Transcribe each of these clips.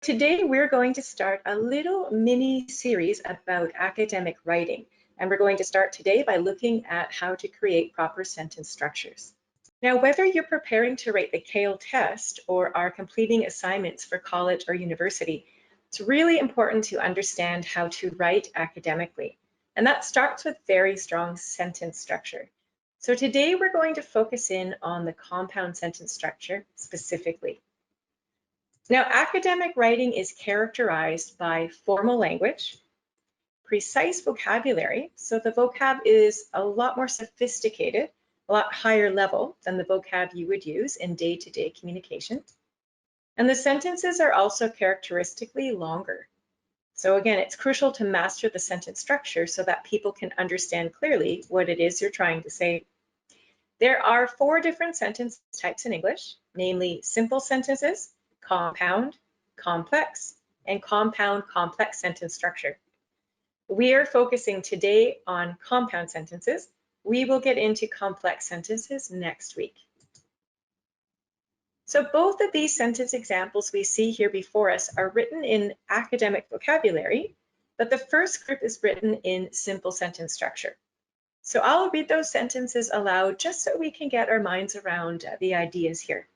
Today we're going to start a little mini series about academic writing, and we're going to start today by looking at how to create proper sentence structures. Now, whether you're preparing to write the CAEL test or are completing assignments for college or university, it's really important to understand how to write academically, and that starts with very strong sentence structure. So today we're going to focus in on the compound sentence structure specifically. Now, academic writing is characterized by formal language, precise vocabulary, so the vocab is a lot more sophisticated, a lot higher level than the vocab you would use in day-to-day communication. And the sentences are also characteristically longer. So again, it's crucial to master the sentence structure so that people can understand clearly what it is you're trying to say. There are 4 different sentence types in English, namely simple sentences, compound, complex, and compound complex sentence structure. We are focusing today on compound sentences. We will get into complex sentences next week. So both of these sentence examples we see here before us are written in academic vocabulary, but the first group is written in simple sentence structure. So I'll read those sentences aloud just so we can get our minds around the ideas here.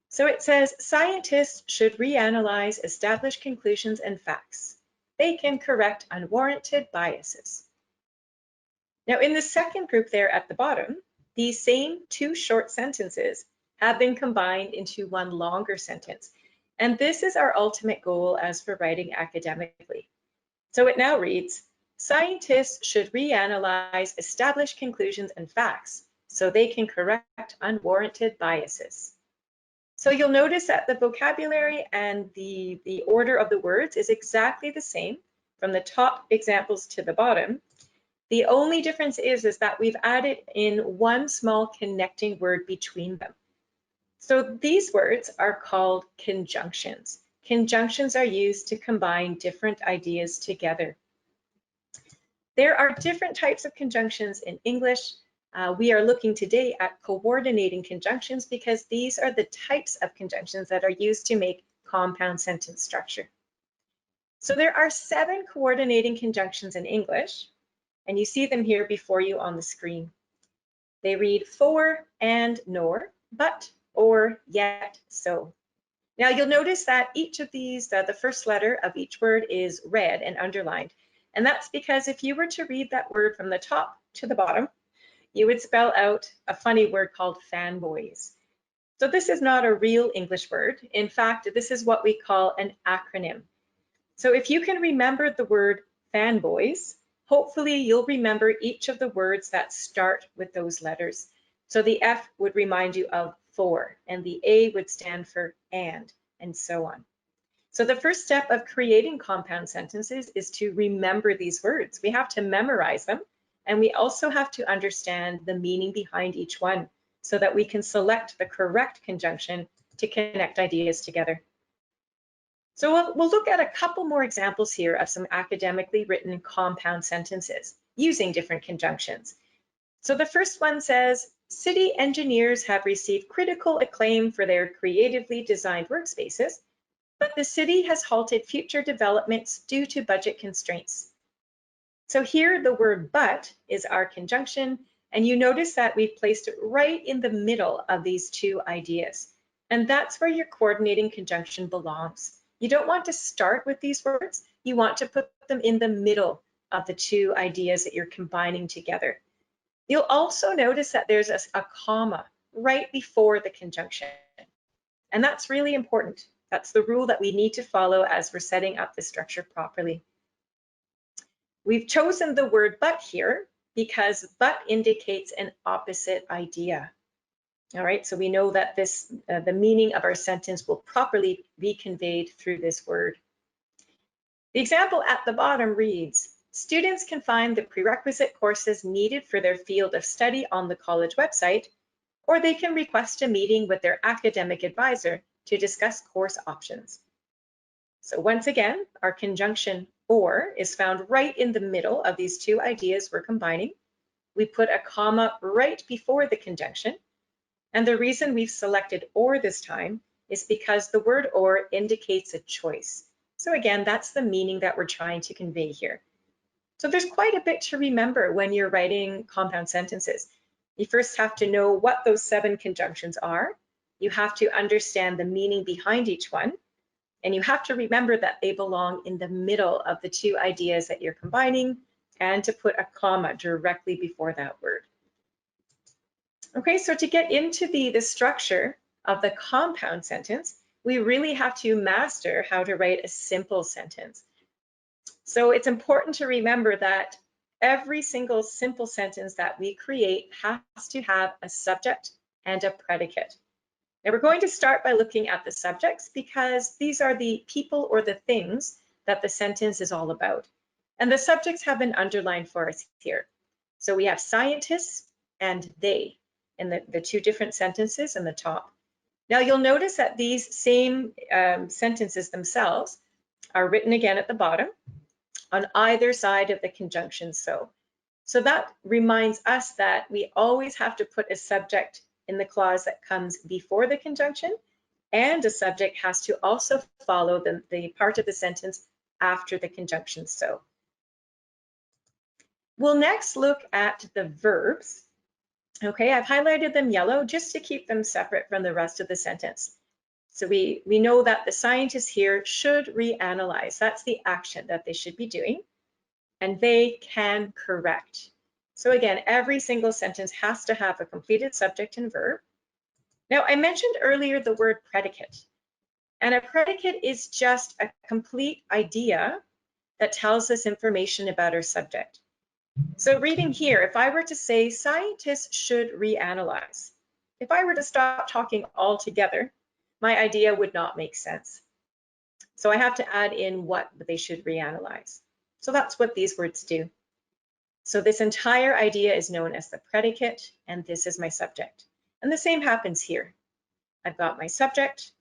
So it says, scientists should reanalyze established conclusions and facts. They can correct unwarranted biases. Now in the second group there at the bottom, these same 2 short sentences have been combined into one longer sentence. And this is our ultimate goal as we're writing academically. So it now reads, scientists should reanalyze established conclusions and facts so they can correct unwarranted biases. So you'll notice that the vocabulary and the order of the words is exactly the same from the top examples to the bottom. The only difference is that we've added in one small connecting word between them. So these words are called conjunctions. Conjunctions are used to combine different ideas together. There are different types of conjunctions in English. We are looking today at coordinating conjunctions because these are the types of conjunctions that are used to make compound sentence structure. So there are 7 coordinating conjunctions in English, and you see them here before you on the screen. They read for, and, nor, but, or, yet, so. Now you'll notice that each of these, the first letter of each word is red and underlined, and that's because if you were to read that word from the top to the bottom, you would spell out a funny word called fanboys. So this is not a real English word. In fact, this is what we call an acronym. So if you can remember the word fanboys, hopefully you'll remember each of the words that start with those letters. So the F would remind you of for, and the A would stand for and so on. So the first step of creating compound sentences is to remember these words. We have to memorize them. And we also have to understand the meaning behind each one so that we can select the correct conjunction to connect ideas together. So we'll look at a couple more examples here of some academically written compound sentences using different conjunctions. So the first one says, city engineers have received critical acclaim for their creatively designed workspaces, but the city has halted future developments due to budget constraints. So here the word but is our conjunction, and you notice that we've placed it right in the middle of these 2 ideas. And that's where your coordinating conjunction belongs. You don't want to start with these words, you want to put them in the middle of the 2 ideas that you're combining together. You'll also notice that there's a comma right before the conjunction. And that's really important. That's the rule that we need to follow as we're setting up the structure properly. We've chosen the word but here because but indicates an opposite idea. All right, so we know that this the meaning of our sentence will properly be conveyed through this word. The example at the bottom reads, students can find the prerequisite courses needed for their field of study on the college website, or they can request a meeting with their academic advisor to discuss course options. So once again, our conjunction or is found right in the middle of these 2 ideas we're combining. We put a comma right before the conjunction. And the reason we've selected or this time is because the word or indicates a choice. So again, that's the meaning that we're trying to convey here. So there's quite a bit to remember when you're writing compound sentences. You first have to know what those 7 conjunctions are. You have to understand the meaning behind each one. And you have to remember that they belong in the middle of the 2 ideas that you're combining, and to put a comma directly before that word. Okay, so to get into the structure of the compound sentence, we really have to master how to write a simple sentence. So it's important to remember that every single simple sentence that we create has to have a subject and a predicate. Now we're going to start by looking at the subjects because these are the people or the things that the sentence is all about. And the subjects have been underlined for us here. So we have scientists and they in the 2 different sentences in the top. Now you'll notice that these same sentences themselves are written again at the bottom on either side of the conjunction so. So that reminds us that we always have to put a subject in the clause that comes before the conjunction, and a subject has to also follow the part of the sentence after the conjunction so. We'll next look at the verbs. Okay, I've highlighted them yellow just to keep them separate from the rest of the sentence. So we know that the scientists here should reanalyze. That's the action that they should be doing. And they can correct. So again, every single sentence has to have a completed subject and verb. Now, I mentioned earlier the word predicate. And a predicate is just a complete idea that tells us information about our subject. So reading here, if I were to say scientists should reanalyze, if I were to stop talking altogether, my idea would not make sense. So I have to add in what they should reanalyze. So that's what these words do. So this entire idea is known as the predicate, and this is my subject. And the same happens here. I've got my subject.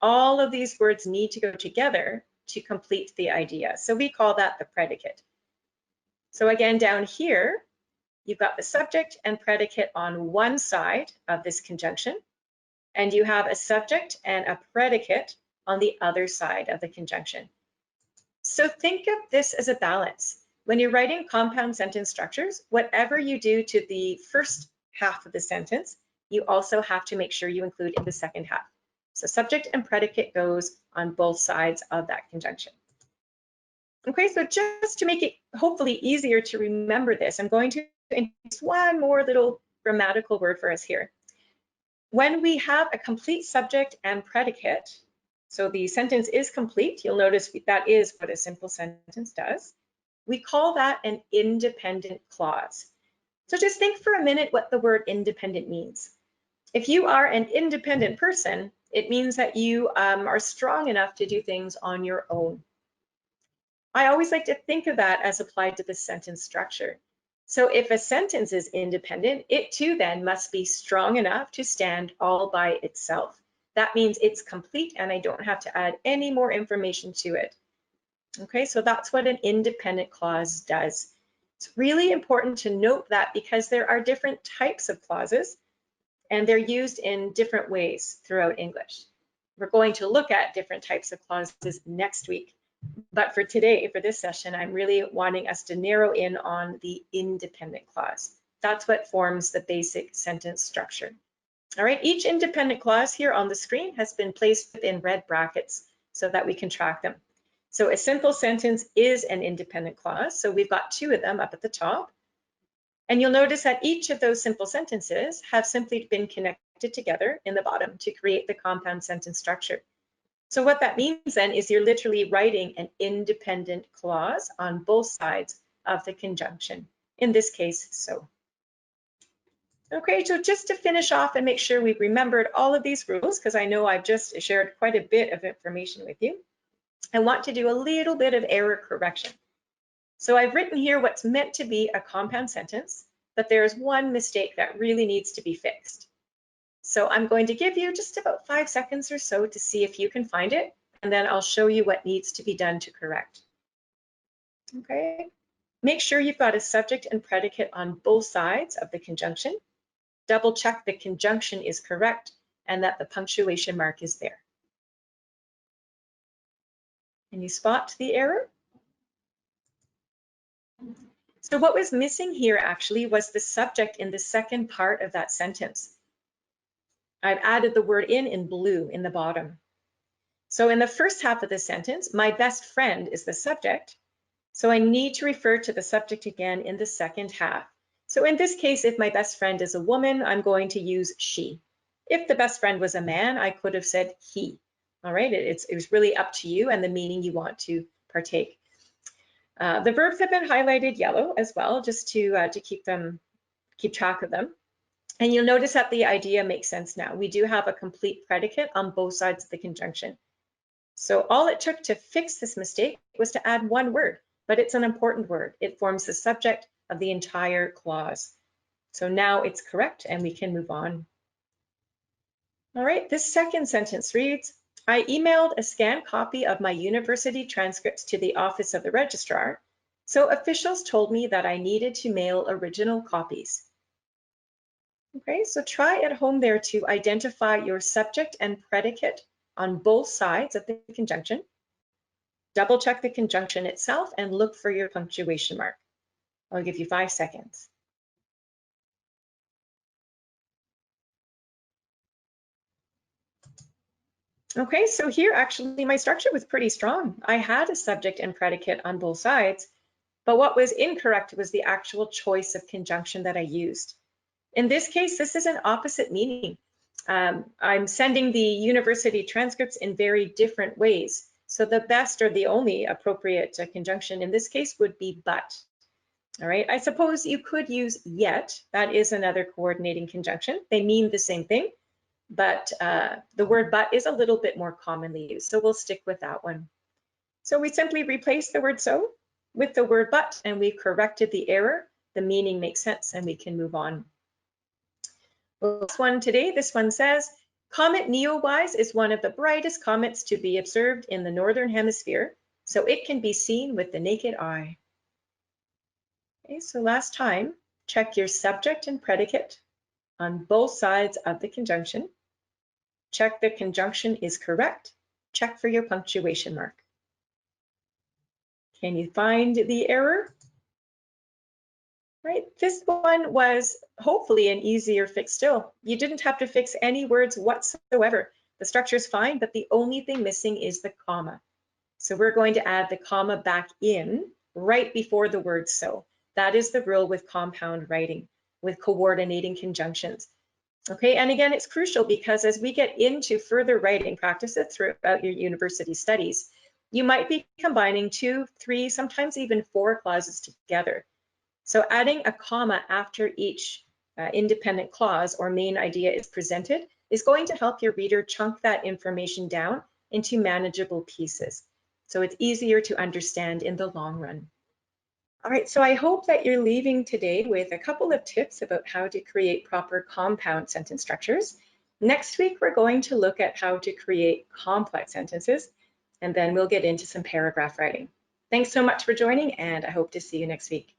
All of these words need to go together to complete the idea. So we call that the predicate. So again, down here, you've got the subject and predicate on one side of this conjunction, and you have a subject and a predicate on the other side of the conjunction. So think of this as a balance. When you're writing compound sentence structures, whatever you do to the first half of the sentence, you also have to make sure you include in the second half. So subject and predicate goes on both sides of that conjunction. Okay, so just to make it hopefully easier to remember this, I'm going to introduce one more little grammatical word for us here. When we have a complete subject and predicate, so the sentence is complete, you'll notice that is what a simple sentence does. We call that an independent clause. So just think for a minute what the word independent means. If you are an independent person, it means that you are strong enough to do things on your own. I always like to think of that as applied to the sentence structure. So if a sentence is independent, it too then must be strong enough to stand all by itself. That means it's complete and I don't have to add any more information to it. Okay, so that's what an independent clause does. It's really important to note that because there are different types of clauses and they're used in different ways throughout English. We're going to look at different types of clauses next week. But for today, for this session, I'm really wanting us to narrow in on the independent clause. That's what forms the basic sentence structure. All right, each independent clause here on the screen has been placed within red brackets so that we can track them. So a simple sentence is an independent clause. So we've got 2 of them up at the top. And you'll notice that each of those simple sentences have simply been connected together in the bottom to create the compound sentence structure. So what that means then is you're literally writing an independent clause on both sides of the conjunction, in this case, so. Okay, so just to finish off and make sure we've remembered all of these rules, because I know I've just shared quite a bit of information with you, I want to do a little bit of error correction. So I've written here what's meant to be a compound sentence, but there's one mistake that really needs to be fixed. So I'm going to give you just about 5 seconds or so to see if you can find it, and then I'll show you what needs to be done to correct. Okay, make sure you've got a subject and predicate on both sides of the conjunction. Double check the conjunction is correct and that the punctuation mark is there. Can you spot the error? So what was missing here actually was the subject in the second part of that sentence. I've added the word in blue in the bottom. So in the first half of the sentence, my best friend is the subject. So I need to refer to the subject again in the second half. So in this case, if my best friend is a woman, I'm going to use she. If the best friend was a man, I could have said he. All right, it was really up to you and the meaning you want to partake. The verbs have been highlighted yellow as well, just to keep track of them. And you'll notice that the idea makes sense now. We do have a complete predicate on both sides of the conjunction. So all it took to fix this mistake was to add one word, but it's an important word. It forms the subject of the entire clause. So now it's correct and we can move on. All right, this second sentence reads, I emailed a scanned copy of my university transcripts to the office of the registrar, so officials told me that I needed to mail original copies. Okay, so try at home there to identify your subject and predicate on both sides of the conjunction. Double check the conjunction itself and look for your punctuation mark. I'll give you 5 seconds. Okay, so here actually my structure was pretty strong. I had a subject and predicate on both sides, but what was incorrect was the actual choice of conjunction that I used. In this case, this is an opposite meaning. I'm sending the university transcripts in very different ways. So the best or the only appropriate conjunction in this case would be but. All right, I suppose you could use yet. That is another coordinating conjunction. They mean the same thing, but the word but is a little bit more commonly used. So we'll stick with that one. So we simply replace the word so with the word but, and we corrected the error. The meaning makes sense and we can move on. Last one today, this one says, Comet Neowise is one of the brightest comets to be observed in the Northern Hemisphere, so it can be seen with the naked eye. Okay, so last time, check your subject and predicate on both sides of the conjunction. Check the conjunction is correct. Check for your punctuation mark. Can you find the error? Right, this one was hopefully an easier fix still. You didn't have to fix any words whatsoever. The structure is fine, but the only thing missing is the comma. So we're going to add the comma back in right before the word so. That is the rule with compound writing, with coordinating conjunctions. Okay, and again, it's crucial because as we get into further writing practices throughout your university studies, you might be combining 2, 3, sometimes even 4 clauses together. So adding a comma after each independent clause or main idea is presented is going to help your reader chunk that information down into manageable pieces. So it's easier to understand in the long run. All right, so I hope that you're leaving today with a couple of tips about how to create proper compound sentence structures. Next week, we're going to look at how to create complex sentences, and then we'll get into some paragraph writing. Thanks so much for joining, and I hope to see you next week.